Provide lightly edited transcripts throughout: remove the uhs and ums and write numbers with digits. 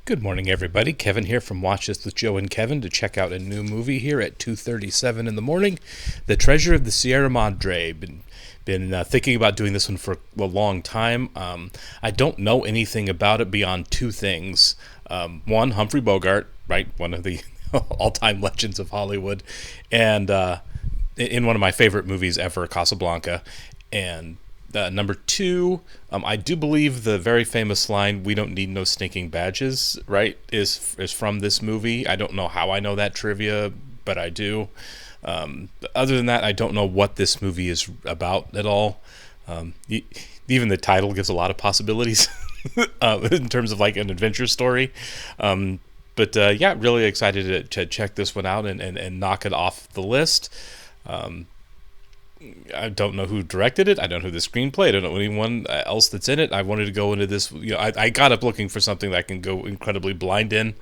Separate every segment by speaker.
Speaker 1: Good morning, everybody. Kevin here from Watch This with Joe and Kevin to check out a new movie here at 2:37 in the morning, The Treasure of the Sierra Madre. Been thinking about doing this one for a long time. I don't know anything about it beyond two things. One, Humphrey Bogart, right, one of the all-time legends of Hollywood, and in one of my favorite movies ever, Casablanca, and number two, I do believe the very famous line, "We don't need no stinking badges," right, is from this movie. I don't know how I know that trivia, but I do. Other than that, I don't know what this movie is about at all. Even the title gives a lot of possibilities in terms of like an adventure story. But really excited to check this one out and knock it off the list. I don't know who directed it. I don't know who the screenplay. I don't know anyone else that's in it. I wanted to go into this. I got up looking for something that I can go incredibly blind in,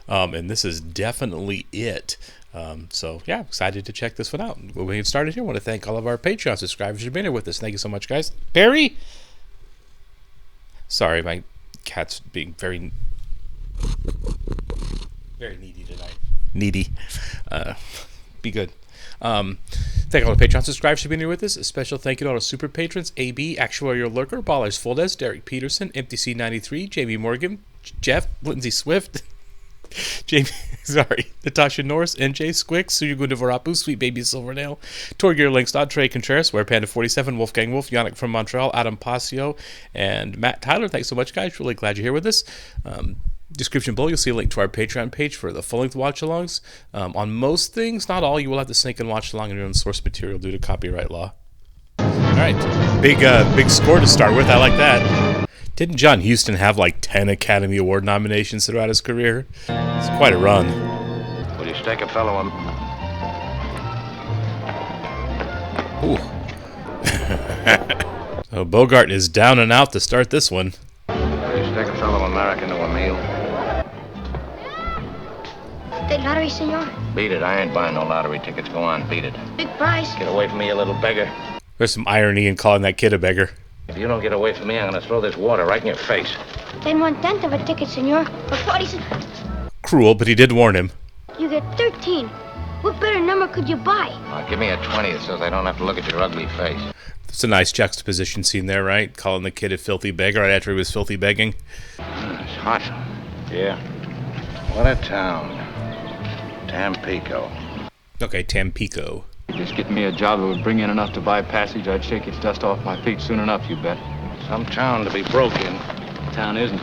Speaker 1: and this is definitely it. Excited to check this one out. When we get started here, I want to thank all of our Patreon subscribers for being here with us. Thank you so much, guys. Barry? Sorry, my cat's being very needy tonight. Needy. Be good. Thank all the Patreon subscribers for being here with us. A special thank you to all our super patrons: AB, Actuarial Lurker, Ballers Fuldez, Derek Peterson, MTC93, Jamie Morgan, Jeff, Lindsay Swift, Natasha Norris, NJ Squick, Suyugunda Varapu, Sweet Baby Silvernail, Torgear Linkstad, Trey Contreras, WerePanda47, Wolfgang Wolf, Yannick from Montreal, Adam Pasio, and Matt Tyler. Thanks so much, guys. Really glad you're here with us. Description below, you'll see a link to our Patreon page for the full-length watch-alongs. On most things, not all, you will have to sneak and watch along in your own source material due to copyright law. All right, big score to start with. I like that. Didn't John Huston have like 10 Academy Award nominations throughout his career? It's quite a run.
Speaker 2: Will you stake a fellow on?
Speaker 1: Ooh. So Bogart is down and out to start this one.
Speaker 2: Will you stake a fellow American to a meal?
Speaker 3: State lottery, senor?
Speaker 2: Beat it. I ain't buying no lottery tickets. Go on, beat it.
Speaker 3: Big prize.
Speaker 2: Get away from me, you little beggar.
Speaker 1: There's some irony in calling that kid a beggar.
Speaker 2: If you don't get away from me, I'm gonna throw this water right in your face.
Speaker 3: Then 1/10 of a ticket, senor. For 40 cents.
Speaker 1: Cruel, but he did warn him.
Speaker 3: You get 13. What better number could you buy?
Speaker 2: Give me a 20 so I don't have to look at your ugly face.
Speaker 1: It's a nice juxtaposition scene there, right? Calling the kid a filthy beggar right after he was filthy begging.
Speaker 2: It's hot. Yeah. What a town. Tampico.
Speaker 1: Okay, Tampico.
Speaker 4: Just getting me a job that would bring in enough to buy passage, I'd shake its dust off my feet soon enough, you bet.
Speaker 2: Some town to be broke in.
Speaker 4: Town isn't.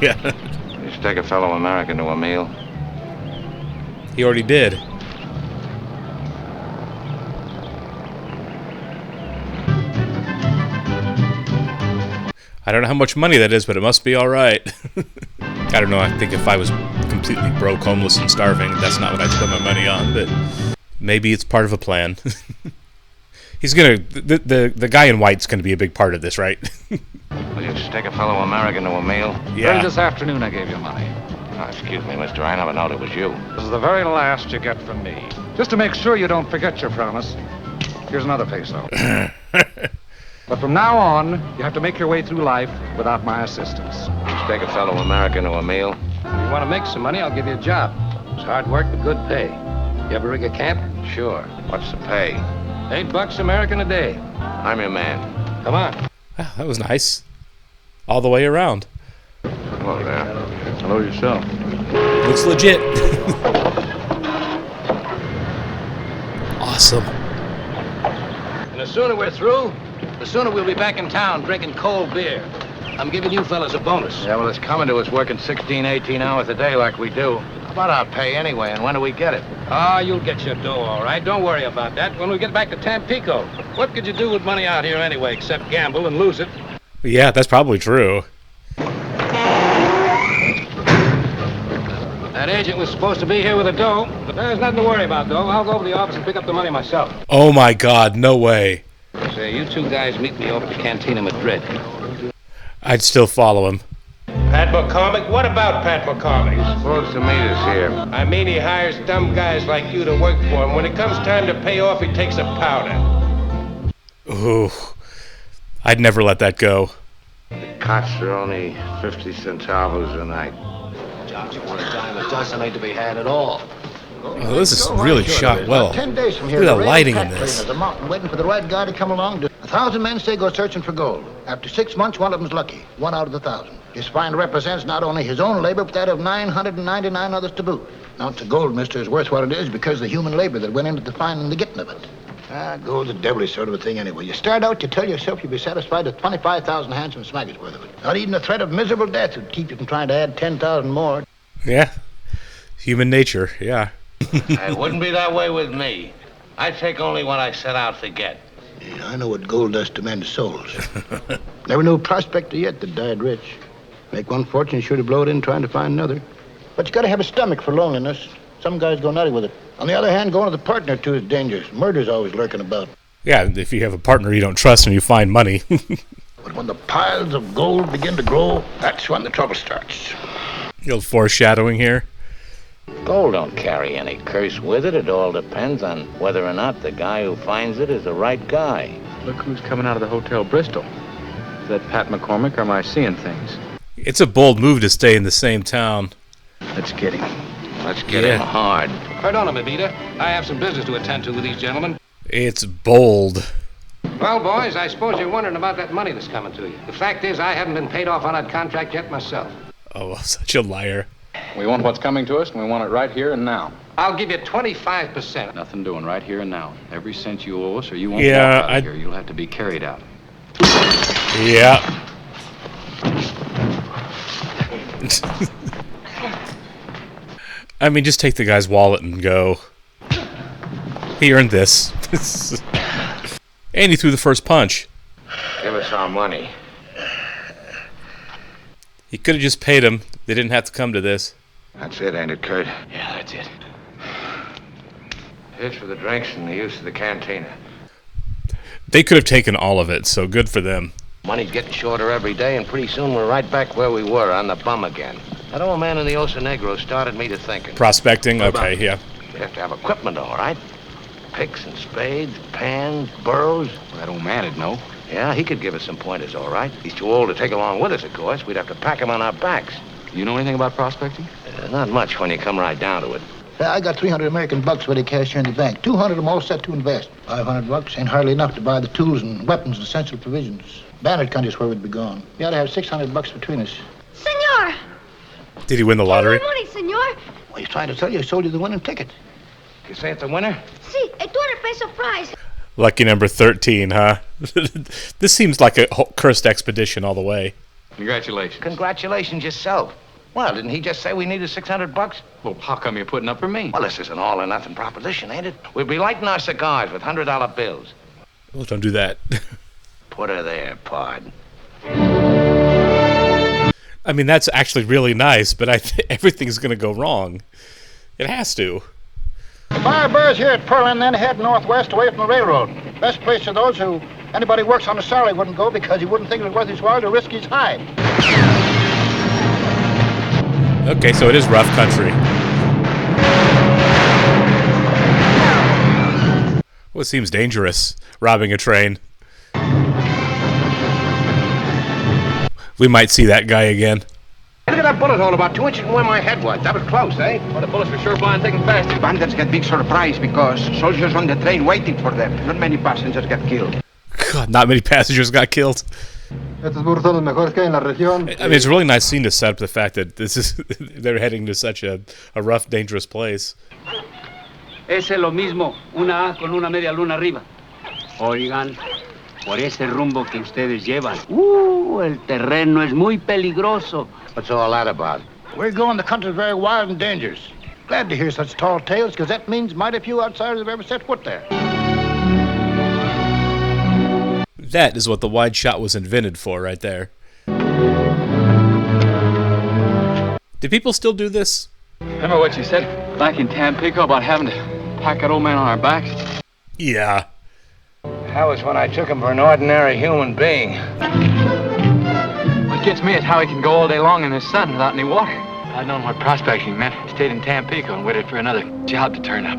Speaker 1: Yeah.
Speaker 2: You stake a fellow American to a meal?
Speaker 1: He already did. I don't know how much money that is, but it must be all right. I don't know. I think if I was completely broke, homeless, and starving, that's not what I'd spend my money on. But maybe it's part of a plan. He's gonna. The guy in white's gonna be a big part of this, right?
Speaker 2: Will you stake a fellow American to a meal?
Speaker 4: Yeah. Early this afternoon, I gave you money.
Speaker 2: Oh, excuse me, mister. I never knowed it was you.
Speaker 5: This is the very last you get from me. Just to make sure you don't forget your promise, here's another peso. But from now on, you have to make your way through life without my assistance.
Speaker 2: You stake a fellow American to a meal?
Speaker 6: If you want to make some money, I'll give you a job. It's hard work, but good pay. You ever rig a camp?
Speaker 2: Sure. What's the pay?
Speaker 6: $8 American a day.
Speaker 2: I'm your man.
Speaker 6: Come on.
Speaker 1: Wow, that was nice. All the way around.
Speaker 2: Hello there.
Speaker 4: Hello yourself.
Speaker 1: Looks legit. Awesome.
Speaker 6: And the sooner we're through, the sooner we'll be back in town drinking cold beer. I'm giving you fellas a bonus.
Speaker 2: Yeah, well, it's coming to us working 16, 18 hours a day like we do. How about our pay anyway, and when do we get it?
Speaker 6: Ah, you'll get your dough, all right. Don't worry about that. When we get back to Tampico, what could you do with money out here anyway, except gamble and lose it?
Speaker 1: Yeah, that's probably true.
Speaker 6: That agent was supposed to be here with the dough, but there's nothing to worry about, though. I'll go over to the office and pick up the money myself.
Speaker 1: Oh my God, no way.
Speaker 6: Say, you two guys meet me over at the Cantina Madrid.
Speaker 1: I'd still follow him.
Speaker 7: Pat McCormick? What about Pat McCormick?
Speaker 2: He's supposed to meet us here.
Speaker 7: I mean, he hires dumb guys like you to work for him. When it comes time to pay off, he takes a powder.
Speaker 1: Ooh, I'd never let that go.
Speaker 2: The cots are only 50 centavos a night.
Speaker 6: Jobs you want a dime a dozen ain't to be had at all.
Speaker 1: Oh, this is really shot well.
Speaker 8: 10 days from here,
Speaker 1: Look at the
Speaker 8: rail
Speaker 1: lighting
Speaker 8: pack
Speaker 1: in
Speaker 8: train
Speaker 1: this.
Speaker 8: is a mountain waiting for the right guy to come along. 1,000 men say go searching for gold. After 6 months, one of them's lucky. 1 out of the 1,000. His find represents not only his own labor, but that of 999 others to boot. An ounce of gold, mister, is worth what it is because of the human labor that went into the finding and the getting of it. Gold's a devilish sort of a thing anyway. You start out, you tell yourself you'll be satisfied with 25,000 handsome smackers worth of it. Not even the threat of miserable death would keep you from trying to add 10,000 more.
Speaker 1: Yeah. Human nature, yeah.
Speaker 2: It wouldn't be that way with me. I'd take only what I set out to get.
Speaker 8: Yeah, I know what gold does to men's souls. Never knew a prospector yet that died rich. Make one fortune, should have blowed in trying to find another. But you gotta have a stomach for loneliness. Some guys go nutty with it. On the other hand, going to the partner too is dangerous. Murder's always lurking about.
Speaker 1: Yeah, if you have a partner you don't trust and you find money.
Speaker 8: But when the piles of gold begin to grow, that's when the trouble starts.
Speaker 1: Little foreshadowing here.
Speaker 2: Gold don't carry any curse with it. It all depends on whether or not the guy who finds it is the right guy.
Speaker 4: Look who's coming out of the Hotel Bristol. Is that Pat McCormick, or am I seeing things?
Speaker 1: It's a bold move to stay in the same town.
Speaker 4: Let's get him.
Speaker 2: Let's get him hard.
Speaker 6: Pardon me, Vita. I have some business to attend to with these gentlemen.
Speaker 1: It's bold.
Speaker 6: Well, boys, I suppose you're wondering about that money that's coming to you. The fact is, I haven't been paid off on that contract yet myself.
Speaker 1: Oh, such a liar.
Speaker 4: We want what's coming to us, and we want it right here and now.
Speaker 6: I'll give you 25%.
Speaker 4: Nothing doing, right here and now. Every cent you owe us, or you won't
Speaker 1: Yeah,
Speaker 4: walk out of here. You'll have to be carried out.
Speaker 1: Yeah. I mean, just take the guy's wallet and go. He earned this. And he threw the first punch.
Speaker 2: Give us our money.
Speaker 1: He could have just paid him. They didn't have to come to this.
Speaker 2: That's it, ain't it, Kurt?
Speaker 4: Yeah, that's it.
Speaker 2: Here's for the drinks and the use of the cantina.
Speaker 1: They could have taken all of it, so good for them.
Speaker 2: Money's getting shorter every day, and pretty soon we're right back where we were, on the bum again. That old man in the Osa Negro started me to thinking.
Speaker 1: Prospecting? Okay, yeah.
Speaker 2: You have to have equipment, all right? Picks and spades, pans, burros.
Speaker 4: Well, that old man would know.
Speaker 2: Yeah, he could give us some pointers, all right. He's too old to take along with us, of course. We'd have to pack him on our backs.
Speaker 4: You know anything about prospecting?
Speaker 2: Not much when you come right down to it.
Speaker 8: I got 300 American bucks ready cash here in the bank. 200 of them all set to invest. 500 bucks ain't hardly enough to buy the tools and weapons and essential provisions. Bandit country's where we'd be gone. We ought to have 600 bucks between us.
Speaker 3: Senor!
Speaker 1: Did he win the lottery?
Speaker 3: My money, senor.
Speaker 8: Well, he's trying to tell you I sold you the winning ticket.
Speaker 2: You say it's a winner?
Speaker 3: See, a 200 peso prize.
Speaker 1: Lucky number 13, huh? This seems like a cursed expedition all the way.
Speaker 4: Congratulations.
Speaker 2: Congratulations yourself. Well, didn't he just say we needed 600 bucks?
Speaker 4: Well, how come you're putting up for me?
Speaker 2: Well, this is an all-or-nothing proposition, ain't it? We'll be lighting our cigars with $100 bills.
Speaker 1: Oh, don't do that.
Speaker 2: Put her there, Pard.
Speaker 1: I mean, that's actually really nice, but everything's going to go wrong. It has to.
Speaker 8: The fire burrs here at Pearland, then head northwest away from the railroad. Best place for those who anybody works on a salary wouldn't go because he wouldn't think it was worth his while to risk his hide.
Speaker 1: Okay, so it is rough country. Well, it seems dangerous, robbing a train. We might see that guy again.
Speaker 2: Look at that bullet hole about 2 inches from where my head was. That was close, eh?
Speaker 4: Well, the bullets were sure flying thick and fast.
Speaker 9: Bandits get big surprise because soldiers on the train waiting for them. Not many passengers get killed.
Speaker 1: God, not many passengers got killed. I mean, it's a really nice scene to set up the fact that they're heading to such a rough, dangerous place.
Speaker 10: Ese lo mismo, una A con una media luna arriba. Oigan, por ese rumbo que ustedes llevan. El terreno es muy peligroso.
Speaker 2: What's all that about?
Speaker 8: We're going the country's very wild and dangerous. Glad to hear such tall tales, because that means mighty few outsiders have ever set foot there.
Speaker 1: That is what the wide shot was invented for right there. Do people still do this?
Speaker 4: Remember what you said back in Tampico about having to pack that old man on our backs?
Speaker 1: Yeah.
Speaker 2: That was when I took him for an ordinary human being.
Speaker 4: What gets me is how he can go all day long in the sun without any water. If I'd known what prospecting meant, I stayed in Tampico and waited for another job to turn up.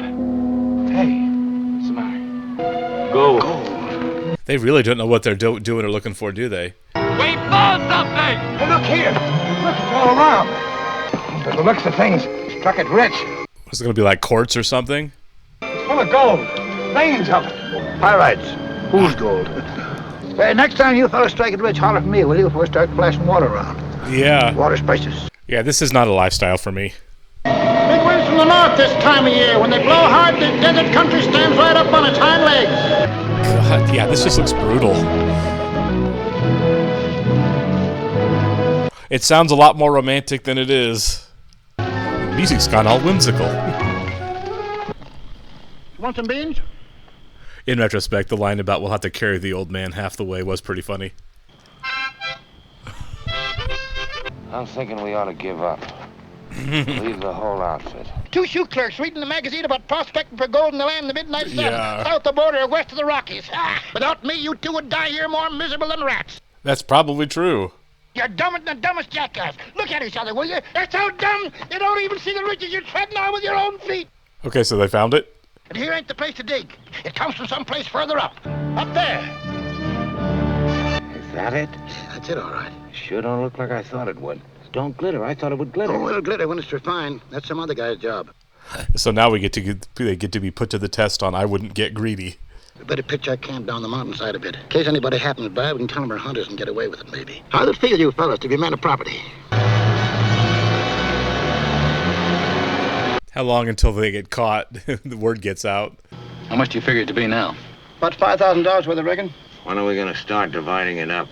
Speaker 4: Hey, what's the matter? Go.
Speaker 1: They really don't know what they're doing or looking for, do they?
Speaker 6: Well,
Speaker 4: We found something!
Speaker 9: Hey, look here. Look, it's all around. By the looks of things, struck it rich.
Speaker 1: Was it going to be like quartz or something?
Speaker 9: It's full of gold. Veins of it.
Speaker 8: Pyrites. Who's gold? Hey, next time you fellas strike it rich, holler for me, will you, before we start flashing water around?
Speaker 1: Yeah.
Speaker 8: Water's precious.
Speaker 1: Yeah, this is not a lifestyle for me.
Speaker 8: Big winds from the north this time of year. When they blow hard, the desert country stands right up on its hind legs.
Speaker 1: God, yeah, this just looks brutal. It sounds a lot more romantic than it is. The music's gone all whimsical.
Speaker 8: Want some beans?
Speaker 1: In retrospect, the line about we'll have to carry the old man half the way was pretty funny.
Speaker 2: I'm thinking we ought to give up. Leave the whole outfit.
Speaker 8: 2 shoe clerks reading the magazine about prospecting for gold in the land of the midnight sun.
Speaker 1: Yeah.
Speaker 8: South the border or west of the Rockies. Without me, you two would die here more miserable than rats.
Speaker 1: That's probably true.
Speaker 8: You're dumber than the dumbest jackass. Look at each other, will you? You're so dumb, you don't even see the ridges you're treading on with your own feet.
Speaker 1: Okay, so they found it?
Speaker 8: And here ain't the place to dig. It comes from someplace further up. Up there.
Speaker 2: Is that it?
Speaker 8: That's it, all right.
Speaker 2: Sure don't look like I thought it would. Don't glitter. I thought it would glitter.
Speaker 8: Oh, it'll glitter when it's refined. That's some other guy's job.
Speaker 1: So now they get to be put to the test on I wouldn't get greedy.
Speaker 8: We better pitch our camp down the mountainside a bit. In case anybody happens by, we can tell them we're hunters and get away with it, maybe. How'd it feel, you fellas, to be men of property?
Speaker 1: How long until they get caught? The word gets out.
Speaker 6: How much do you figure it to be now?
Speaker 8: About $5,000 worth, I reckon.
Speaker 2: When are we going to start dividing it up?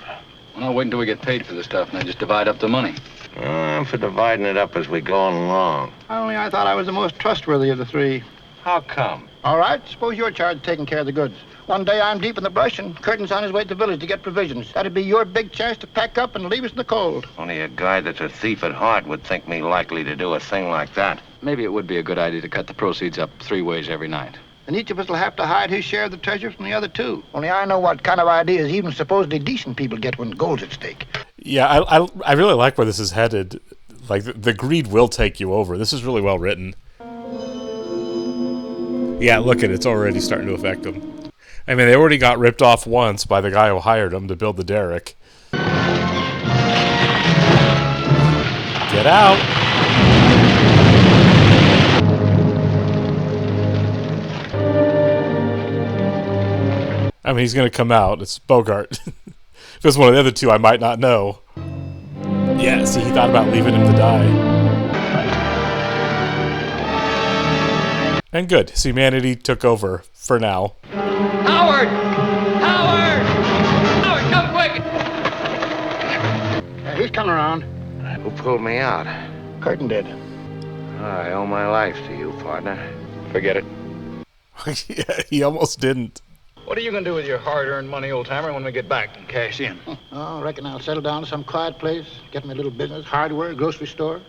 Speaker 6: Well, I'll wait until we get paid for the stuff and then just divide up the money.
Speaker 2: I'm for dividing it up as we go along.
Speaker 8: Only I thought I was the most trustworthy of the three.
Speaker 2: How come?
Speaker 8: All right, suppose you're charged with taking care of the goods. One day I'm deep in the brush and Curtin's on his way to the village to get provisions. That'd be your big chance to pack up and leave us in the cold.
Speaker 2: Only a guy that's a thief at heart would think me likely to do a thing like that.
Speaker 6: Maybe it would be a good idea to cut the proceeds up 3 ways every night.
Speaker 8: And each of us will have to hide his share of the treasure from the other two. Only I know what kind of ideas even supposedly decent people get when gold's at stake.
Speaker 1: Yeah, I really like where this is headed. Like, the greed will take you over. This is really well written. Yeah, look at it. It's already starting to affect them. I mean, they already got ripped off once by the guy who hired them to build the derrick. Get out! I mean, he's going to come out. It's Bogart. If it's one of the other two, I might not know. Yeah, see, he thought about leaving him to die. And good. So humanity took over, for now.
Speaker 4: Howard! Howard! Howard, come quick!
Speaker 8: He's coming around.
Speaker 2: Who pulled me out?
Speaker 8: Curtin did.
Speaker 2: I owe my life to you, partner.
Speaker 6: Forget it.
Speaker 1: Yeah, he almost didn't.
Speaker 6: What are you going to do with your hard-earned money, old-timer, when we get back and cash in?
Speaker 8: Oh, I reckon I'll settle down to some quiet place, get me a little business, hardware, grocery store.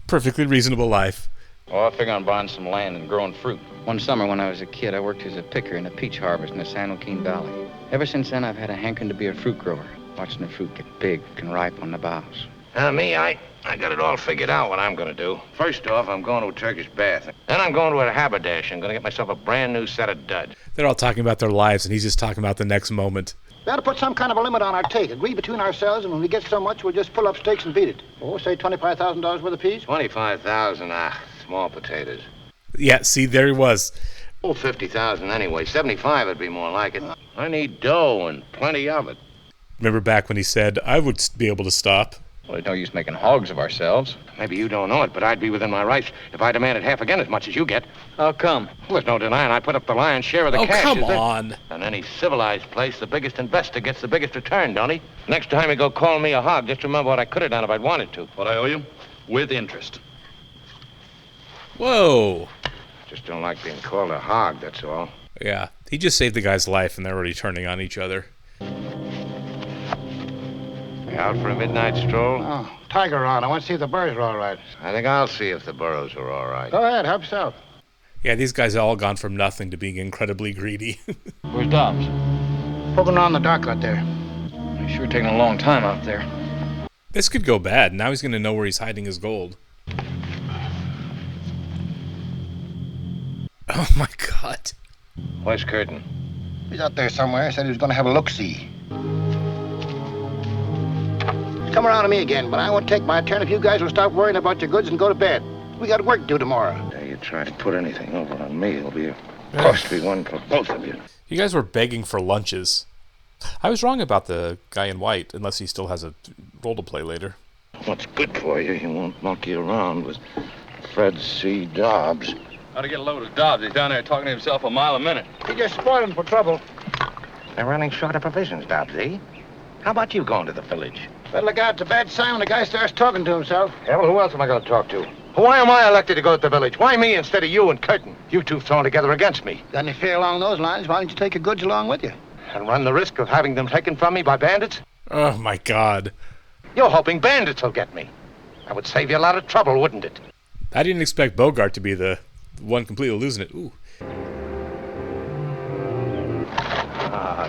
Speaker 1: Perfectly reasonable life.
Speaker 6: Well, I figure on buying some land and growing fruit.
Speaker 10: One summer when I was a kid, I worked as a picker in a peach harvest in the San Joaquin Valley. Ever since then, I've had a hankering to be a fruit grower, watching the fruit get big and ripe on the boughs.
Speaker 2: Me, I got it all figured out what I'm going to do. First off, I'm going to a Turkish bath. Then I'm going to a haberdash. I'm going to get myself a brand new set of duds.
Speaker 1: They're all talking about their lives, and he's just talking about the next moment.
Speaker 8: We ought to put some kind of a limit on our take. Agree between ourselves, and when we get so much, we'll just pull up stakes and beat it. Oh, say $25,000 worth apiece?
Speaker 2: 25,000, small potatoes.
Speaker 1: Yeah, see, there he was.
Speaker 2: Oh, 50,000 anyway. 75 would be more like it. I need dough and plenty of it.
Speaker 1: Remember back when he said, I would be able to stop?
Speaker 6: Well, there's no use making hogs of ourselves.
Speaker 2: Maybe you don't know it, but I'd be within my rights if I demanded half again as much as you get.
Speaker 6: How come?
Speaker 2: Well, there's no denying I put up the lion's share of the cash.
Speaker 1: Come
Speaker 2: is there?
Speaker 1: on.
Speaker 2: In any civilized place, the biggest investor gets the biggest return, don't he? Next time you go call me a hog, just remember what I could have done if I'd wanted to.
Speaker 6: What I owe you? With interest.
Speaker 1: Whoa.
Speaker 2: Just don't like being called a hog, that's all.
Speaker 1: Yeah, he just saved the guy's life, and they're already turning on each other.
Speaker 2: You out for a midnight stroll?
Speaker 8: Oh, tiger on. I want to see if the birds are all right.
Speaker 2: I think I'll see if the burros are all right.
Speaker 8: Go ahead, help yourself.
Speaker 1: Yeah, these guys have all gone from nothing to being incredibly greedy.
Speaker 6: Where's Dobbs?
Speaker 8: Poking around in the dark out there.
Speaker 6: He's sure taking a long time out there.
Speaker 1: This could go bad. Now he's going to know where he's hiding his gold. Oh my God.
Speaker 2: Where's Curtin?
Speaker 8: He's out there somewhere. Said he was going to have a look-see. Come around to me again, but I won't take my turn if you guys will stop worrying about your goods and go to bed. We got work to do tomorrow.
Speaker 2: You try to put anything over on me, it'll be a costly one for both of you.
Speaker 1: You guys were begging for lunches. I was wrong about the guy in white, unless he still has a role to play later.
Speaker 2: What's good for you, he won't monkey around with Fred C. Dobbs.
Speaker 4: How to get a load of Dobbs? He's down there talking to himself a mile a minute.
Speaker 8: He just spoiled him for trouble.
Speaker 2: They're running short of provisions, Dobbs, eh? How about you going to the village?
Speaker 8: Better look out, it's a bad sign when the guy starts talking to himself.
Speaker 2: Yeah, well, who else am I going to talk to? Why am I elected to go to the village? Why me instead of you and Curtin? You two thrown together against me.
Speaker 8: Got any fear along those lines? Why don't you take your goods along with you?
Speaker 2: And run the risk of having them taken from me by bandits?
Speaker 1: Oh, my God.
Speaker 2: You're hoping bandits will get me. That would save you a lot of trouble, wouldn't it?
Speaker 1: I didn't expect Bogart to be the one completely losing it. Ooh.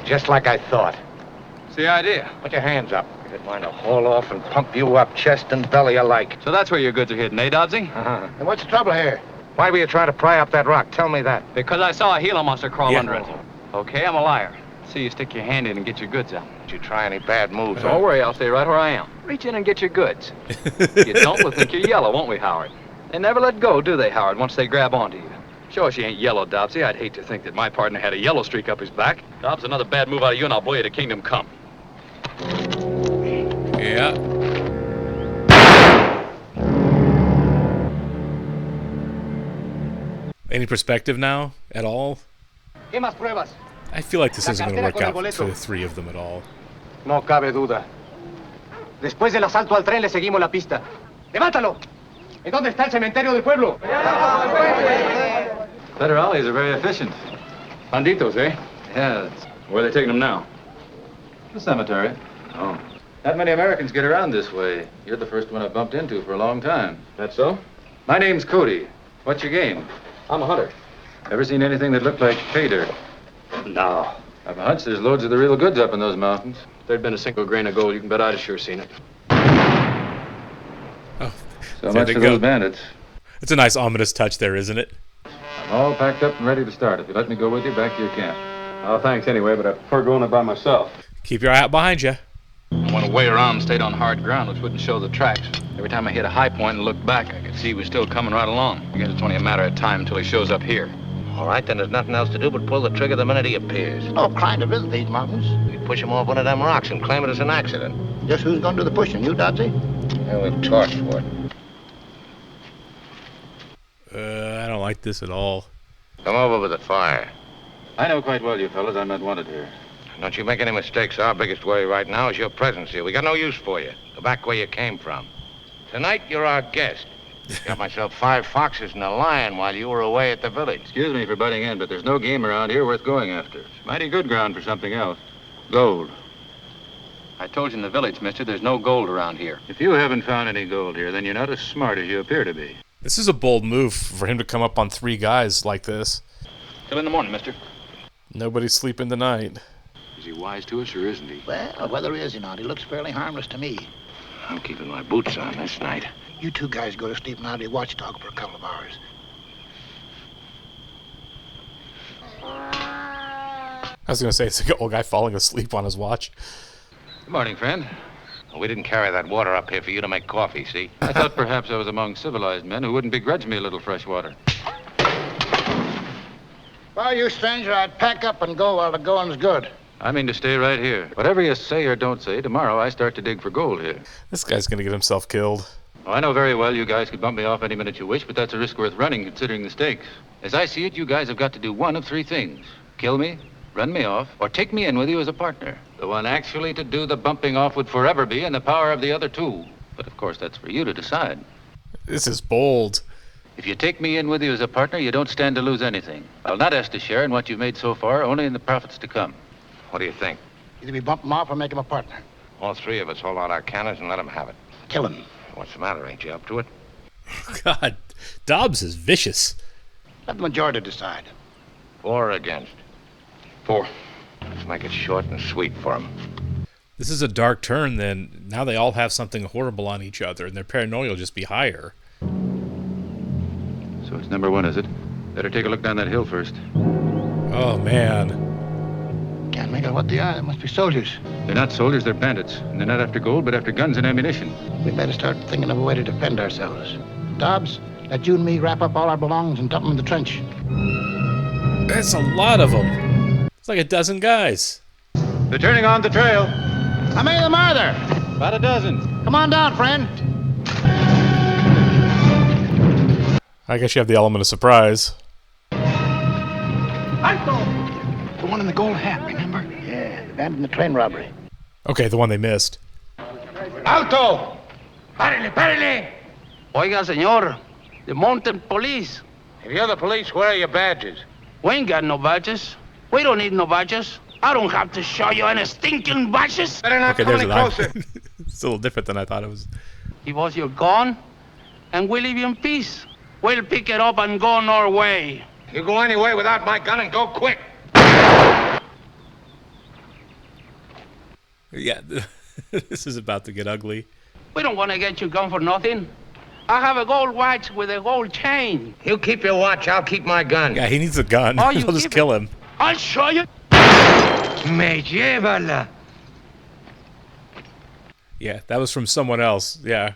Speaker 2: Just like I thought.
Speaker 4: What's the idea?
Speaker 2: Put your hands up. I didn't mind to haul off and pump you up chest and belly alike.
Speaker 4: So that's where your goods are hidden, eh, Dobbsy?
Speaker 2: Uh-huh.
Speaker 8: And what's the trouble here?
Speaker 2: Why were you trying to pry up that rock? Tell me that.
Speaker 4: Because I saw a Gila monster crawl
Speaker 1: Yeah.
Speaker 4: under it. Okay, I'm a liar. See you stick your hand in and get your goods out.
Speaker 2: Did you try any bad moves?
Speaker 4: Don't worry, I'll stay right where I am. Reach in and get your goods. If you don't, we'll think you're yellow, won't we, Howard? They never let go, do they, Howard, once they grab onto you? Sure, she ain't yellow, Dobbsy. I'd hate to think that my partner had a yellow streak up his back. Dobbs, another bad move out of you, and I'll blow you to kingdom come.
Speaker 1: Yeah. Any perspective now at all?
Speaker 6: ¿Qué más pruebas?
Speaker 1: I feel like this isn't going to work out for the three of them at all.
Speaker 6: No cabe duda. Después del asalto al tren le seguimos la pista. ¡Levántalo! ¿En dónde está el cementerio del pueblo?
Speaker 4: Federales are very efficient. Banditos, eh? Yeah, that's where are they taking them now? The cemetery. Oh. Not many Americans get around this way. You're the first one I've bumped into for a long time. That's so? My name's Cody. What's your game?
Speaker 6: I'm a hunter.
Speaker 4: Ever seen anything that looked like pay dirt?
Speaker 6: No.
Speaker 4: I've a hunch there's loads of the real goods up in those mountains.
Speaker 6: If there'd been a single grain of gold, you can bet I'd have sure seen it.
Speaker 1: Oh,
Speaker 4: So
Speaker 1: there
Speaker 4: much
Speaker 1: they
Speaker 4: for
Speaker 1: go.
Speaker 4: those bandits.
Speaker 1: It's a nice ominous touch there, isn't it?
Speaker 4: I'm all packed up and ready to start. If you let me go with you back to your camp. Oh, thanks anyway, but I prefer going it by myself.
Speaker 1: Keep your eye out behind you.
Speaker 4: I went way around and stayed on hard ground, which wouldn't show the tracks. Every time I hit a high point and looked back, I could see he was still coming right along. I guess it's only a matter of time until he shows up here.
Speaker 2: All right, then there's nothing else to do but pull the trigger the minute he appears.
Speaker 8: No crime to visit these mountains.
Speaker 2: We push him off one of them rocks and claim it as an accident.
Speaker 8: Just who's going to do the pushing? You, Dodsey?
Speaker 2: Yeah, we've torched for it.
Speaker 1: I don't like this at all.
Speaker 2: Come over with the fire.
Speaker 4: I know quite well, you fellas, I'm not wanted here.
Speaker 2: Don't you make any mistakes. Our biggest worry right now is your presence here. We got no use for you. Go back where you came from. Tonight, you're our guest. Got myself 5 foxes and a lion while you were away at the village.
Speaker 4: Excuse me for butting in, but there's no game around here worth going after. It's mighty good ground for something else. Gold. I told you in the village, mister, there's no gold around here. If you haven't found any gold here, then you're not as smart as you appear to be.
Speaker 1: This is a bold move for him to come up on 3 guys like this.
Speaker 4: Till in the morning, mister.
Speaker 1: Nobody's sleeping tonight.
Speaker 4: Is he wise to us or isn't he?
Speaker 8: Well, whether he is or not, he looks fairly harmless to me.
Speaker 2: I'm keeping my boots on this night.
Speaker 8: You two guys go to sleep and I'll be watchdog for a couple of hours.
Speaker 1: I was going to say, it's an old guy falling asleep on his watch.
Speaker 4: Good morning, friend.
Speaker 2: Well, we didn't carry that water up here for you to make coffee, see?
Speaker 4: I thought perhaps I was among civilized men who wouldn't begrudge me a little fresh water.
Speaker 8: Well, you stranger, I'd pack up and go while the going's good.
Speaker 4: I mean to stay right here. Whatever you say or don't say, tomorrow I start to dig for gold here.
Speaker 1: This guy's going to get himself killed.
Speaker 4: Oh, I know very well you guys could bump me off any minute you wish, but that's a risk worth running considering the stakes. As I see it, you guys have got to do one of 3 things. Kill me, run me off, or take me in with you as a partner. The one actually to do the bumping off would forever be in the power of the other 2. But of course, that's for you to decide.
Speaker 1: This is bold.
Speaker 4: If you take me in with you as a partner, you don't stand to lose anything. I'll not ask to share in what you've made so far, only in the profits to come.
Speaker 2: What do you think?
Speaker 8: Either we bump him off or make him a partner.
Speaker 2: All 3 of us hold out our cannons and let him have it.
Speaker 8: Kill him.
Speaker 2: What's the matter? Ain't you up to it?
Speaker 1: God, Dobbs is vicious.
Speaker 8: Let the majority decide.
Speaker 2: 4 or against?
Speaker 4: 4.
Speaker 2: Let's make it short and sweet for him.
Speaker 1: This is a dark turn, then. Now they all have something horrible on each other, and their paranoia will just be higher.
Speaker 4: So it's number 1, is it? Better take a look down that hill first.
Speaker 1: Oh, man.
Speaker 8: Can't make out what they are. They must be soldiers.
Speaker 4: They're not soldiers, they're bandits. And they're not after gold, but after guns and ammunition.
Speaker 8: We better start thinking of a way to defend ourselves. Dobbs, let you and me wrap up all our belongings and dump them in the trench.
Speaker 1: That's a lot of them. It's like a dozen guys.
Speaker 4: They're turning on the trail.
Speaker 8: How many of them are there?
Speaker 4: About a dozen.
Speaker 8: Come on down, friend.
Speaker 1: I guess you have the element of surprise.
Speaker 8: Alto! The one in the gold hat, remember? Yeah, the bandit in the train robbery.
Speaker 1: Okay, the one they missed.
Speaker 7: Alto! Párele, párele!
Speaker 6: Oiga, señor, the mountain police.
Speaker 7: If you're the police, where are your badges?
Speaker 6: We ain't got no badges. We don't need no badges. I don't have to show you any stinking badges.
Speaker 7: Better not
Speaker 1: Okay,
Speaker 7: come
Speaker 1: there's
Speaker 7: any
Speaker 1: an
Speaker 7: closer.
Speaker 1: It's a little different than I thought it was.
Speaker 6: Give us your gun, and we'll leave you in peace. We'll pick it up and go on our way.
Speaker 7: You go anyway without my gun and go quick.
Speaker 1: Yeah, this is about to get ugly.
Speaker 6: We don't want to get your gun for nothing. I have a gold watch with a gold chain.
Speaker 7: You keep your watch, I'll keep my gun.
Speaker 1: Yeah, he needs a gun.
Speaker 6: Oh, you
Speaker 1: They'll just
Speaker 6: keep
Speaker 1: kill
Speaker 6: it.
Speaker 1: him.
Speaker 6: I'll show you.
Speaker 7: Me llévala.
Speaker 1: Yeah, that was from someone else. Yeah.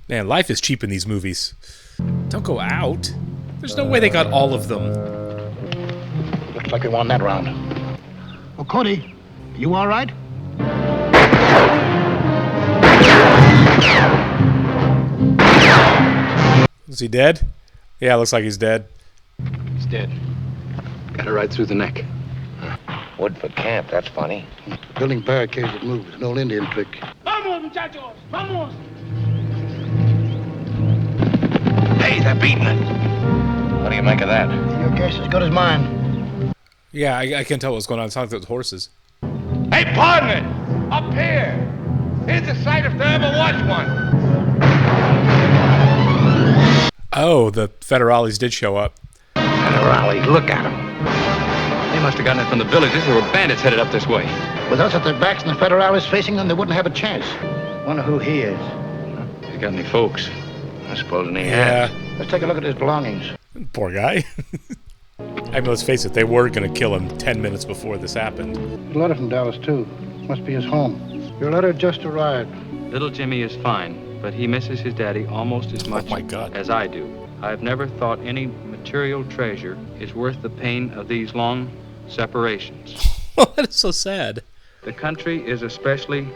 Speaker 1: Man, life is cheap in these movies. Don't go out. There's no way they got all of them.
Speaker 8: Looks like we won that round. Oh, Cody, you all right?
Speaker 1: Is he dead? Yeah, looks like he's dead.
Speaker 6: He's dead. Got it right through the neck.
Speaker 2: Wood for camp, that's funny.
Speaker 8: Building barricades that move. An old Indian trick.
Speaker 6: Vamos, muchachos, vamos.
Speaker 2: Hey, they're beating it. What do you make of that?
Speaker 8: Your guess is as good as mine.
Speaker 1: Yeah, I can't tell what's going on. It sounds like those horses.
Speaker 7: Hey, partner! Up here! Here's a sight if there ever was one.
Speaker 1: Oh, the federales did show up.
Speaker 2: Federales, look at them.
Speaker 4: They must have gotten it from the villages. There were bandits headed up this way.
Speaker 8: With us at their backs and the federales facing them, they wouldn't have a chance. Wonder who he is.
Speaker 4: You got any folks?
Speaker 2: I suppose he
Speaker 1: Yeah.
Speaker 2: has.
Speaker 8: Let's take a look at his belongings.
Speaker 1: Poor guy. I mean, let's face it, they were going to kill him 10 minutes before this happened.
Speaker 8: A letter from Dallas, too. Must be his home. Your letter just arrived.
Speaker 4: Little Jimmy is fine, but he misses his daddy almost as much
Speaker 1: my God.
Speaker 4: as I do. I've never thought any material treasure is worth the pain of these long separations.
Speaker 1: That is so sad.
Speaker 4: The country is especially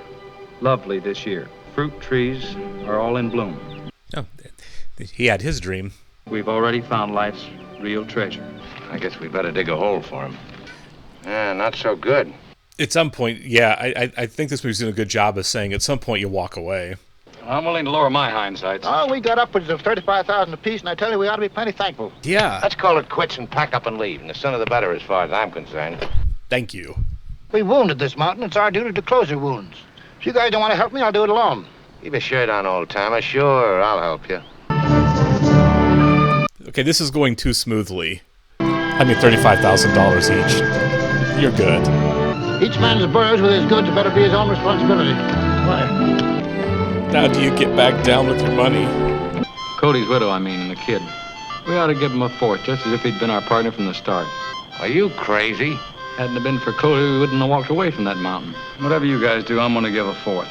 Speaker 4: lovely this year. Fruit trees are all in bloom.
Speaker 1: Oh, he had his dream.
Speaker 4: We've already found life's real treasure.
Speaker 2: I guess we better dig a hole for him. Yeah, not so good.
Speaker 1: At some point, yeah, I think this movie's doing a good job of saying at some point you walk away.
Speaker 4: I'm willing to lower my hindsights.
Speaker 8: Oh, we got upwards of 35,000 apiece, and I tell you, we ought to be plenty thankful.
Speaker 1: Yeah.
Speaker 2: Let's call it quits and pack up and leave. And the sooner the better as far as I'm concerned.
Speaker 1: Thank you.
Speaker 8: We wounded this mountain. It's our duty to close your wounds. If you guys don't want to help me, I'll do it alone.
Speaker 2: Keep your shirt on, old timer. Sure, I'll help you.
Speaker 1: Okay, this is going too smoothly. I mean, $35,000 each. You're good.
Speaker 8: Each man's burrs with his goods better be his own responsibility. Why?
Speaker 1: Now do you get back down with your money?
Speaker 4: Cody's widow, I mean, and the kid. We ought to give him a fourth, just as if he'd been our partner from the start.
Speaker 2: Are you crazy?
Speaker 4: Hadn't it been for Cody, we wouldn't have walked away from that mountain. Whatever you guys do, I'm going to give a fourth.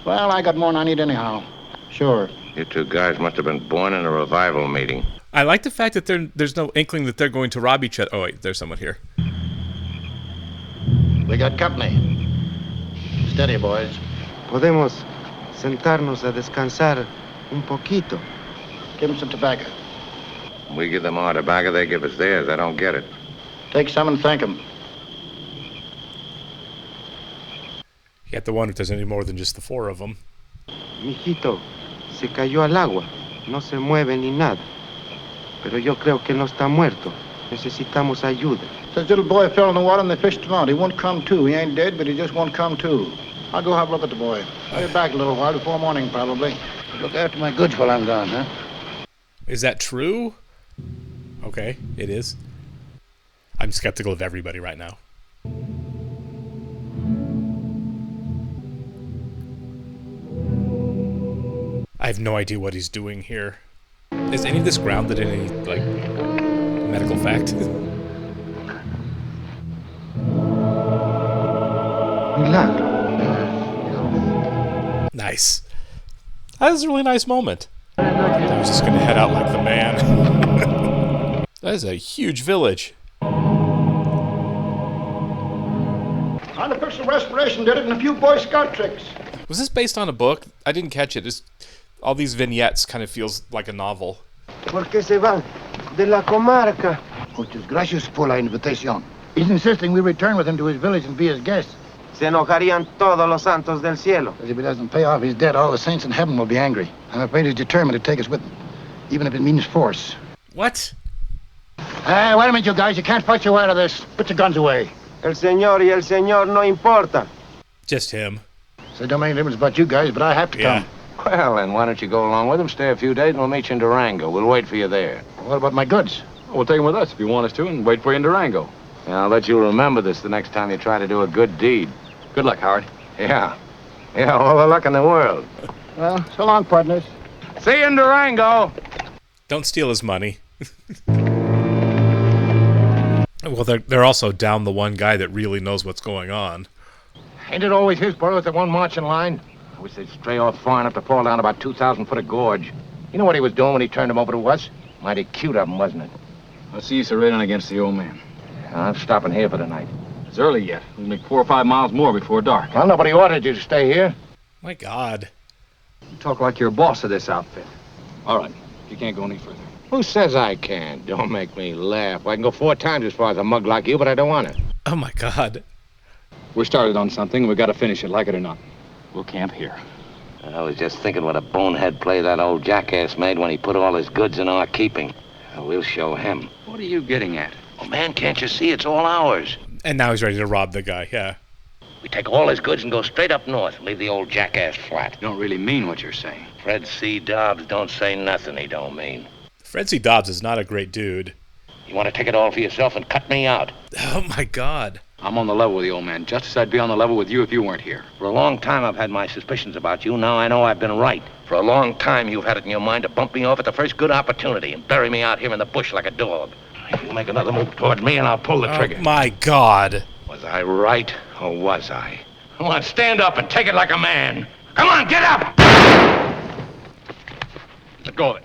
Speaker 8: Well, I got more than I need anyhow. Sure.
Speaker 2: You two guys must have been born in a revival meeting.
Speaker 1: I like the fact that there's no inkling that they're going to rob each other. Oh, wait, there's someone here.
Speaker 8: We got company. Steady, boys.
Speaker 11: Podemos sentarnos a descansar un poquito.
Speaker 8: Give them some tobacco.
Speaker 2: We give them our tobacco, they give us theirs. I don't get it.
Speaker 8: Take some and thank them.
Speaker 1: You have to wonder if there's any more than just the four of them.
Speaker 11: Mijito, se cayó al agua. No se mueve ni nada. Pero yo creo que no está muerto. Necesitamos ayuda.
Speaker 8: This little boy fell in the water and they fished him out. He won't come to. He ain't dead, but he just won't come to. I'll go have a look at the boy. I'll be back a little while before morning, probably. Look after my goods while I'm gone, huh?
Speaker 1: Is that true? Okay, it is. I'm skeptical of everybody right now. I have no idea what he's doing here. Is any of this grounded in any, like, medical fact?
Speaker 11: Milagro.
Speaker 1: Nice. That was a really nice moment. I was just going to head out like the man. That is a huge village.
Speaker 8: Artificial respiration did it and a few Boy Scout tricks.
Speaker 1: Was this based on a book? I didn't catch it. All these vignettes kind of feels like a novel.
Speaker 11: ¿Por qué se van de la comarca?
Speaker 8: Muchas gracias por la invitación. He's insisting we return with him to his village and be his guests.
Speaker 11: Se enojarían todos los santos del cielo.
Speaker 8: Because if he doesn't pay off his debt, all the saints in heaven will be angry. I'm afraid he's determined to take us with him, even if it means force.
Speaker 1: What?
Speaker 8: Hey, wait a minute, you guys. You can't fight your way out of this. Put your guns away.
Speaker 11: El señor y el señor no importan.
Speaker 1: Just him.
Speaker 8: So it don't make any difference about you guys, but I have to come.
Speaker 2: Well, then, why don't you go along with him, stay a few days, and we'll meet you in Durango. We'll wait for you there.
Speaker 8: What about my goods?
Speaker 5: We'll take him with us if you want us to and wait for you in Durango.
Speaker 2: Yeah, I'll let you remember this the next time you try to do a good deed.
Speaker 5: Good luck, Howard.
Speaker 2: Yeah. Yeah, all the luck in the world.
Speaker 8: Well, so long, partners.
Speaker 2: See you in Durango.
Speaker 1: Don't steal his money. Well, they're also down the one guy that really knows what's going on.
Speaker 2: Ain't it always his brother the one marching line? I wish they'd stray off far enough to fall down about 2,000 foot of gorge. You know what he was doing when he turned him over to us? Mighty cute of him, wasn't it?
Speaker 5: I'll see you surrendering against the old man.
Speaker 2: I'm stopping here for the night.
Speaker 5: It's early yet. We'll make 4 or 5 miles more before dark.
Speaker 2: Well, nobody ordered you to stay here.
Speaker 1: My God.
Speaker 5: You talk like you're boss of this outfit. All right. You can't go any further.
Speaker 2: Who says I can? Don't make me laugh. I can go 4 times as far as a mug like you, but I don't want to.
Speaker 1: Oh, my God.
Speaker 5: We're started on something, and we got to finish it, like it or not. We'll camp here.
Speaker 2: I was just thinking what a bonehead play that old jackass made when he put all his goods in our keeping. We'll show him.
Speaker 4: What are you getting at?
Speaker 2: Oh, man, can't you see? It's all ours.
Speaker 1: And now he's ready to rob the guy, yeah.
Speaker 2: We take all his goods and go straight up north. Leave the old jackass flat.
Speaker 4: You don't really mean what you're saying.
Speaker 2: Fred C. Dobbs don't say nothing he don't mean.
Speaker 1: Fred C. Dobbs is not a great dude.
Speaker 2: You want to take it all for yourself and cut me out?
Speaker 1: Oh, my God.
Speaker 4: I'm on the level with the old man, just as I'd be on the level with you if you weren't here.
Speaker 2: For a long time, I've had my suspicions about you. Now I know I've been right. For a long time, you've had it in your mind to bump me off at the first good opportunity and bury me out here in the bush like a dog. You make another move toward me and I'll pull the trigger.
Speaker 1: Oh, my God.
Speaker 2: Was I right or was I? Come on, stand up and take it like a man. Come on, get up!
Speaker 5: Let go of it.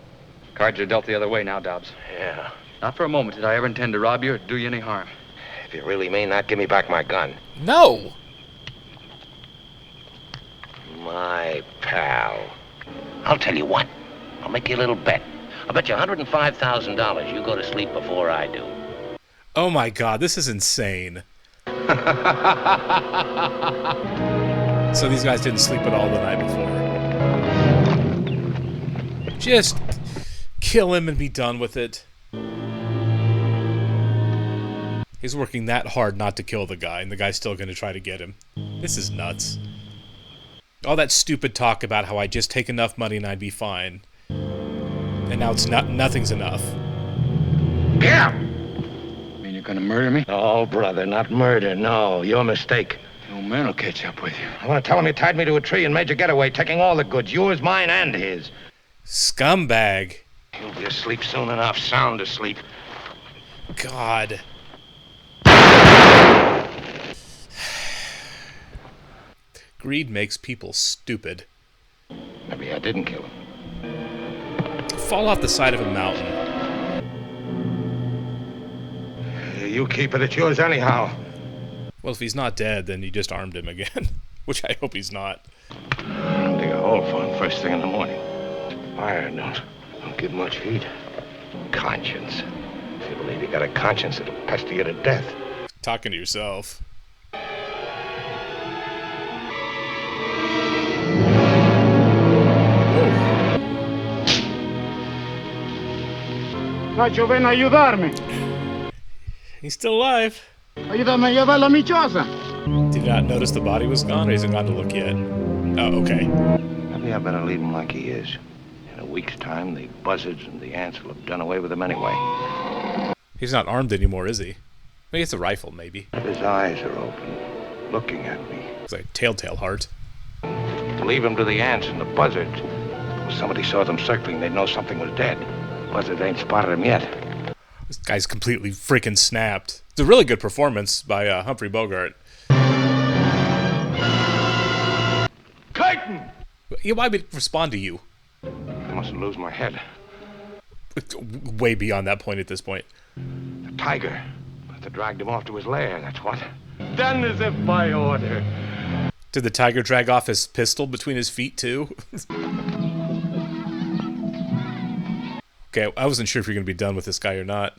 Speaker 5: Cards are dealt the other way now, Dobbs.
Speaker 2: Yeah.
Speaker 4: Not for a moment did I ever intend to rob you or do you any harm.
Speaker 2: If you really mean that, give me back my gun.
Speaker 1: No.
Speaker 2: My pal. I'll tell you what. I'll make you a little bet. I'll bet you $105,000 you go to sleep before I do.
Speaker 1: Oh, my God. This is insane. So these guys didn't sleep at all the night before. Just kill him and be done with it. He's working that hard not to kill the guy, and the guy's still going to try to get him. This is nuts. All that stupid talk about how I just take enough money and I'd be fine. And now it's nothing's enough.
Speaker 2: Yeah!
Speaker 4: You mean you're gonna murder me?
Speaker 2: Oh, brother, not murder. No, your mistake.
Speaker 4: The old man will catch up with you.
Speaker 2: I want to tell him you tied me to a tree and made your getaway, taking all the goods. Yours, mine, and his.
Speaker 1: Scumbag.
Speaker 2: You'll be asleep soon enough, sound asleep.
Speaker 1: God. Greed makes people stupid.
Speaker 2: Maybe I didn't kill him.
Speaker 1: Fall off the side of a mountain.
Speaker 2: You keep it. It's yours anyhow.
Speaker 1: Well, if he's not dead, then you just armed him again. Which I hope he's not.
Speaker 2: I'll dig a hole for him first thing in the morning. Fire don't give much heat. Conscience. If you believe you got a conscience, it'll pester you to death.
Speaker 1: Talking to yourself.
Speaker 8: Nacho, ven a ayudarme.
Speaker 1: He's still alive.
Speaker 8: Ayúdame a llevar la michosa.
Speaker 1: Did not notice the body was gone, or hasn't gone to look yet? Oh, okay.
Speaker 2: Maybe I better leave him like he is. In a week's time, the buzzards and the ants will have done away with him anyway.
Speaker 1: He's not armed anymore, is he? Maybe it's a rifle, maybe.
Speaker 2: His eyes are open, looking at me.
Speaker 1: It's like a telltale heart.
Speaker 2: To leave him to the ants and the buzzards. If somebody saw them circling, they'd know something was dead.
Speaker 7: Buzzard ain't spotted him yet.
Speaker 1: This guy's completely freaking snapped. It's a really good performance by Humphrey Bogart.
Speaker 7: Curtain!
Speaker 1: Why would it respond to you?
Speaker 7: I mustn't lose my head.
Speaker 1: Way beyond that point at this point.
Speaker 7: The tiger. Must have dragged him off to his lair, that's what. Done as if by order.
Speaker 1: Did the tiger drag off his pistol between his feet, too? Okay, I wasn't sure if you're going to be done with this guy or not.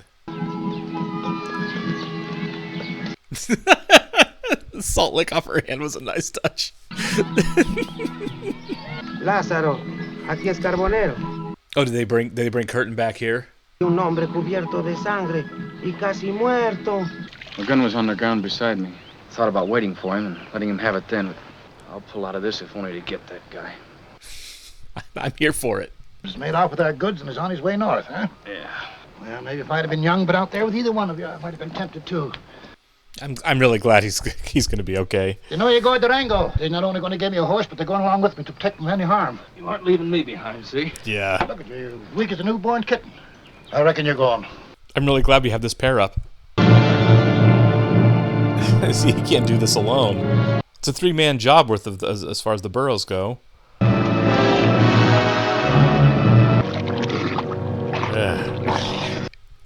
Speaker 1: The salt lick off her hand was a nice touch.
Speaker 11: Lázaro, aquí es Carbonero.
Speaker 1: Oh, did they bring Curtin back here?
Speaker 11: Un hombre cubierto de sangre y casi muerto.
Speaker 4: The gun was on the ground beside me. Thought about waiting for him and letting him have it then, but I'll pull out of this if only to get that guy.
Speaker 1: I'm here for it.
Speaker 8: He's made off with our goods and is on his way north, huh?
Speaker 4: Yeah.
Speaker 8: Well, maybe if I'd have been young but out there with either one of you, I might have been tempted too.
Speaker 1: I'm really glad he's going to be okay.
Speaker 8: You know, you go to Durango. They're not only going to give me a horse, but they're going along with me to protect me from any harm.
Speaker 6: You aren't leaving me behind, see?
Speaker 1: Yeah.
Speaker 8: Look at you, you're weak as a newborn kitten. I reckon you're going.
Speaker 1: I'm really glad we have this pair up. See, he can't do this alone. It's a 3-man job worth of as far as the burrows go.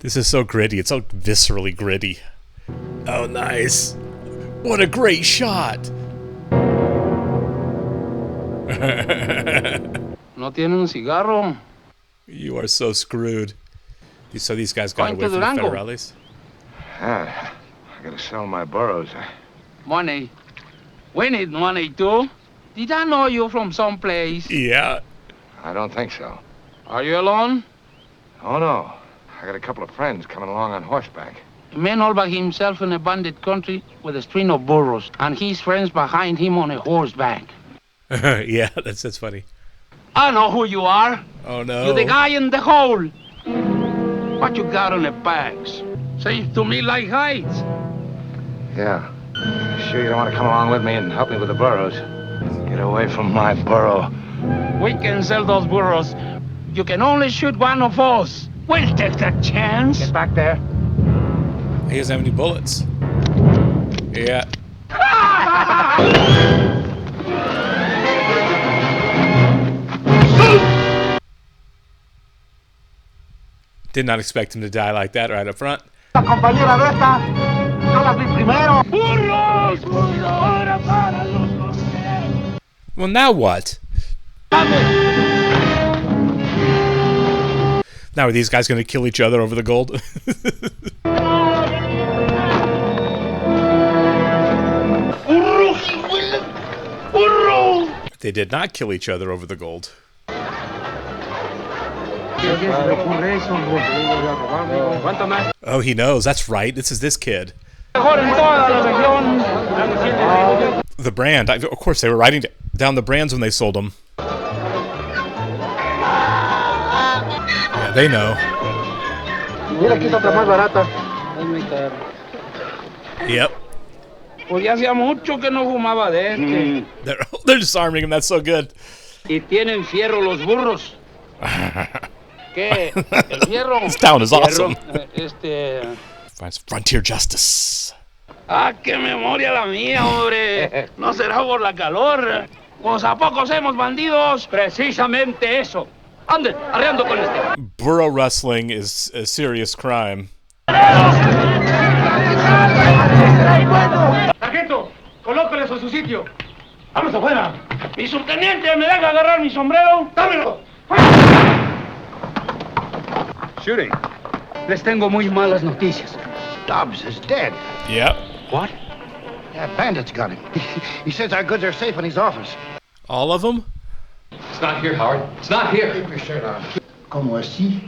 Speaker 1: This is so gritty. It's so viscerally gritty. Oh, nice. What a great shot.
Speaker 10: ¿No tienen un cigarro?
Speaker 1: You are so screwed. So these guys got away from the federales?
Speaker 7: I gotta sell my burros.
Speaker 10: Money. We need money too. Did I know you from someplace?
Speaker 1: Yeah.
Speaker 7: I don't think so.
Speaker 10: Are you alone?
Speaker 7: Oh, no. I got a couple of friends coming along on horseback.
Speaker 10: A man all by himself in a bandit country with a string of burros, and his friends behind him on a horseback.
Speaker 1: Yeah, that's funny.
Speaker 10: I know who you are.
Speaker 1: Oh, no.
Speaker 10: You're the guy in the hole. What you got on the bags? Seems to me like hides.
Speaker 7: Yeah. Sure you don't want to come along with me and help me with the burros? Get away from my burro.
Speaker 10: We can sell those burros. You can only shoot one of us. We'll take that chance.
Speaker 7: Get back there.
Speaker 1: He doesn't have any bullets. Yeah. Did not expect him to die like that right up front. Well, now what? Now are these guys going to kill each other over the gold? They did not kill each other over the gold. Oh, he knows. That's right. This is this kid. The brand. Of course, they were writing down the brands when they sold them. Yeah, they know. Yep.
Speaker 10: Pues ya hacía mucho que no fumaba de este.
Speaker 1: They're disarming him. That's so good.
Speaker 10: Y tienen fierro los burros. ¿Qué? El fierro.
Speaker 1: This town is awesome. Frontier justice.
Speaker 10: Ah, qué memoria la mía, hombre. No será por la calor. Pues a poco hacemos bandidos. Precisamente eso. Ande, arreando con este.
Speaker 1: Burro wrestling is a serious crime.
Speaker 6: Sargento, colócales a su sitio. Vamos afuera.
Speaker 10: Mi subteniente, ¿me deja agarrar mi sombrero?
Speaker 6: ¡Dámelo!
Speaker 10: Shooting. Les tengo muy malas noticias.
Speaker 8: Dobbs is dead.
Speaker 1: Yep.
Speaker 10: What?
Speaker 8: Yeah, bandits got him. He says our goods are safe in his office.
Speaker 1: All of them?
Speaker 6: It's not here, Howard. It's not here.
Speaker 8: Keep your shirt on. ¿Cómo así?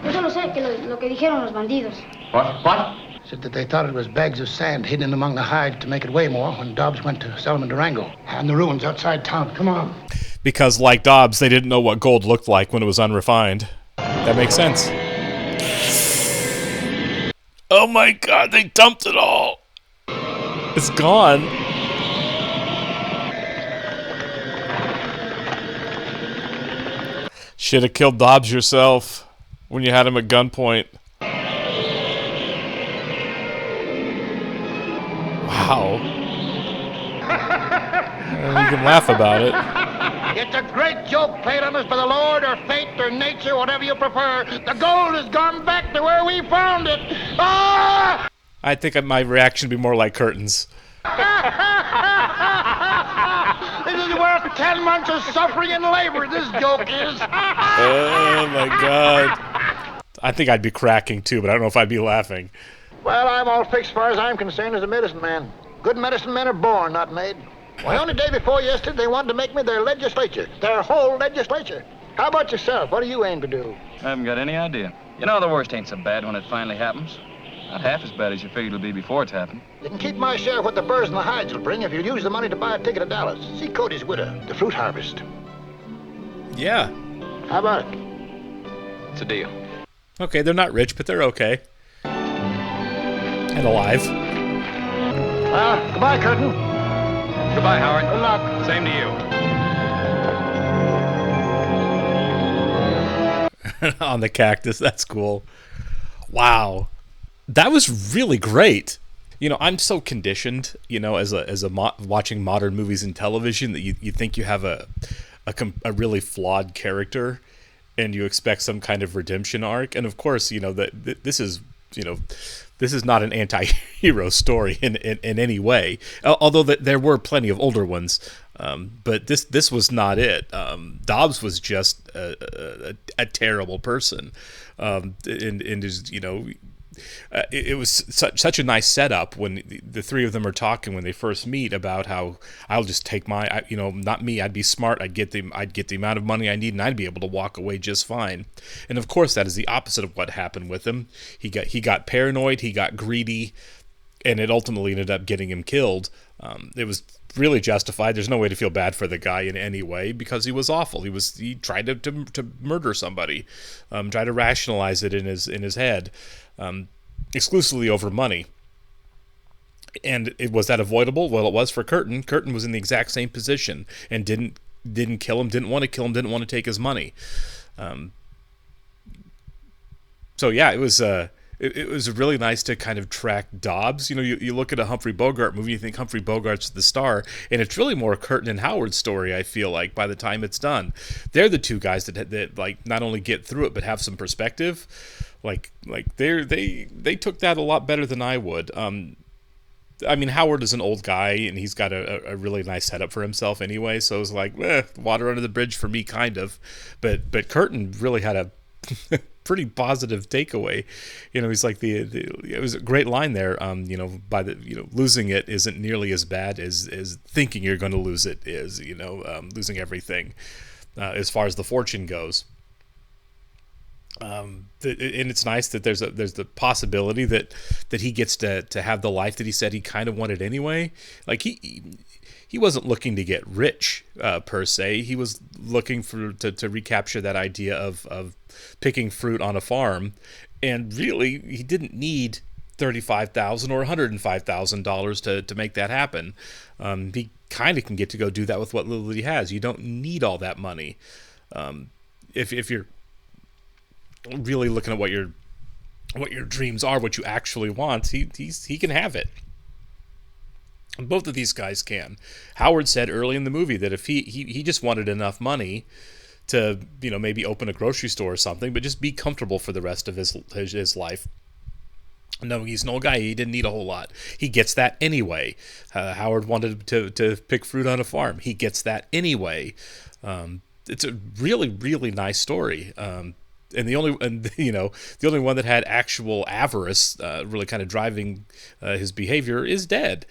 Speaker 3: Yo solo sé que lo que dijeron los bandidos.
Speaker 6: What?
Speaker 8: Said that they thought it was bags of sand hidden among the hides to make it weigh more when Dobbs went to sell them in Durango. And the ruins outside town. Come on.
Speaker 1: Because, like Dobbs, they didn't know what gold looked like when it was unrefined. That makes sense. Oh my god, they dumped it all! It's gone. Should have killed Dobbs yourself. when you had him at gunpoint. Wow. You can laugh about it.
Speaker 8: It's a great joke played on us by the Lord or fate or nature, whatever you prefer. The gold has gone back to where we found it. Ah!
Speaker 1: I think my reaction would be more like Curtin's.
Speaker 8: This is worth 10 months of suffering and labor, this joke is.
Speaker 1: Oh, my God. I think I'd be cracking, too, but I don't know if I'd be laughing.
Speaker 8: Well, I'm all fixed as far as I'm concerned as a medicine man. Good medicine men are born, not made. Why, only day before yesterday, they wanted to make me their legislature. Their whole legislature. How about yourself? What do you aim to do?
Speaker 12: I haven't got any idea. You know, the worst ain't so bad when it finally happens. Not half as bad as you figured it would be before it's happened.
Speaker 8: You can keep my share of what the furs and the hides will bring if you use the money to buy a ticket to Dallas. See Cody's widow, the fruit harvest.
Speaker 1: Yeah.
Speaker 8: How about it?
Speaker 12: It's a deal.
Speaker 1: Okay, they're not rich, but they're okay. And alive.
Speaker 8: Well, goodbye, Curtin.
Speaker 12: Goodbye, Howard.
Speaker 8: Good luck.
Speaker 12: Same to you.
Speaker 1: On the cactus, that's cool. Wow. That was really great. You know, I'm so conditioned, you know, watching modern movies and television that you think you have a really flawed character and you expect some kind of redemption arc. And of course, you know, this is not an anti-hero story in any way, although there were plenty of older ones. But this was not it. Dobbs was just a terrible person, and is, you know, it was such a nice setup when the three of them are talking when they first meet about how I'll just take not me, I'd be smart, I'd get the amount of money I need, and I'd be able to walk away just fine. And of course, that is the opposite of what happened with him. He got paranoid, he got greedy, and it ultimately ended up getting him killed. It was really justified. There's no way to feel bad for the guy in any way because he was awful. He tried to murder somebody, try to rationalize it in his head, exclusively over money. And was that avoidable? Well, it was for Curtin. Curtin was in the exact same position and didn't kill him, didn't want to kill him, didn't want to take his money. So yeah, it was really nice to kind of track Dobbs. You know, you look at a Humphrey Bogart movie, you think Humphrey Bogart's the star, and it's really more Curtin and Howard's story, I feel like, by the time it's done. They're the two guys that like not only get through it, but have some perspective. Like they took that a lot better than I would. I mean, Howard is an old guy, and he's got a really nice setup for himself anyway, so it was like, water under the bridge for me, kind of. But Curtin really had a pretty positive takeaway. You know, he's like it was a great line there. You know, losing it isn't nearly as bad as thinking you're going to lose it is. You know, losing everything as far as the fortune goes. And it's nice that there's the possibility that he gets to have the life that he said he kind of wanted anyway. Like he wasn't looking to get rich per se. He was looking to recapture that idea of picking fruit on a farm, and really he didn't need $35,000 or $105,000 to make that happen. He kind of can get to go do that with what little he has. You don't need all that money. If you're really looking at what your dreams are, what you actually want, he can have it. Both of these guys can. Howard said early in the movie that if he just wanted enough money to, you know, maybe open a grocery store or something, but just be comfortable for the rest of his life. No, he's an old guy. He didn't need a whole lot. He gets that anyway. Howard wanted to pick fruit on a farm. He gets that anyway. It's a really, really nice story. And the only one that had actual avarice, really kind of driving his behavior, is dead.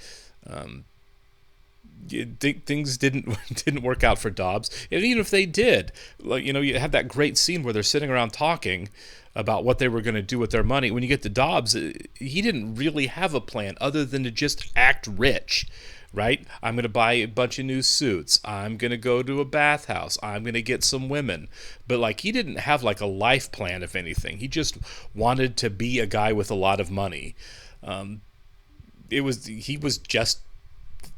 Speaker 1: Things didn't work out for Dobbs, and even if they did, like, you know, you have that great scene where they're sitting around talking about what they were going to do with their money. When you get to Dobbs, he didn't really have a plan other than to just act rich. Right? I'm going to buy a bunch of new suits. I'm going to go to a bathhouse. I'm going to get some women. But like, he didn't have like a life plan, if anything. He just wanted to be a guy with a lot of money. He was just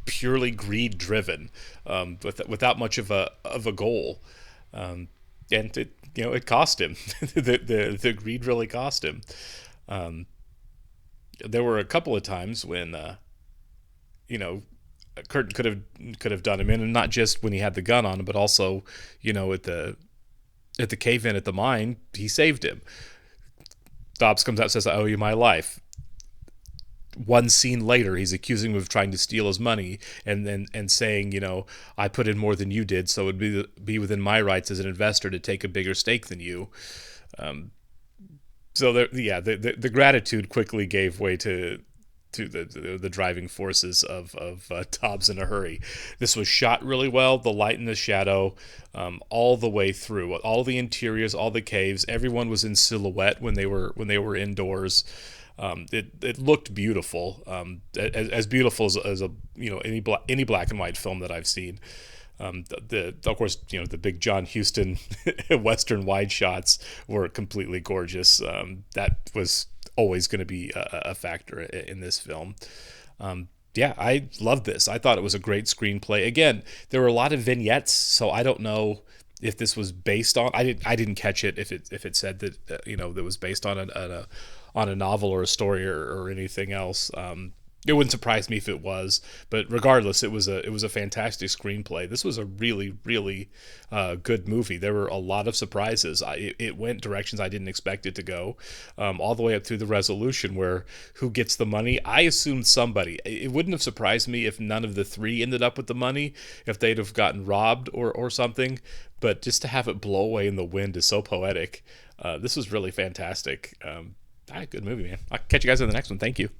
Speaker 1: purely greed driven, without much of a goal. and it cost him. The greed really cost him. There were a couple of times when Kurt could have done him in, and not just when he had the gun on him, but also at the cave-in at the mine, he saved him. Dobbs comes out and says, "I owe you my life." One scene later, he's accusing him of trying to steal his money, and saying, "I put in more than you did, so it would be within my rights as an investor to take a bigger stake than you." So the gratitude quickly gave way to the driving forces of Dobbs in a hurry. This was shot really well. The light and the shadow, all the way through, all the interiors, all the caves. Everyone was in silhouette when they were indoors. It looked beautiful, as beautiful as any black and white film that I've seen. Of course, the big John Huston Western wide shots were completely gorgeous. That was always going to be a factor in this film. I loved this. I thought it was a great screenplay. Again, there were a lot of vignettes, so I don't know if this was based on. I didn't catch it if it said that that was based on a novel or a story or anything else. It wouldn't surprise me if it was, but regardless, it was a fantastic screenplay. This was a really, really good movie. There were a lot of surprises. It went directions I didn't expect it to go, all the way up through the resolution where who gets the money. I assumed somebody. It wouldn't have surprised me if none of the three ended up with the money, if they'd have gotten robbed or something. But just to have it blow away in the wind is so poetic. This was really fantastic. Good movie, man. I'll catch you guys in the next one. Thank you.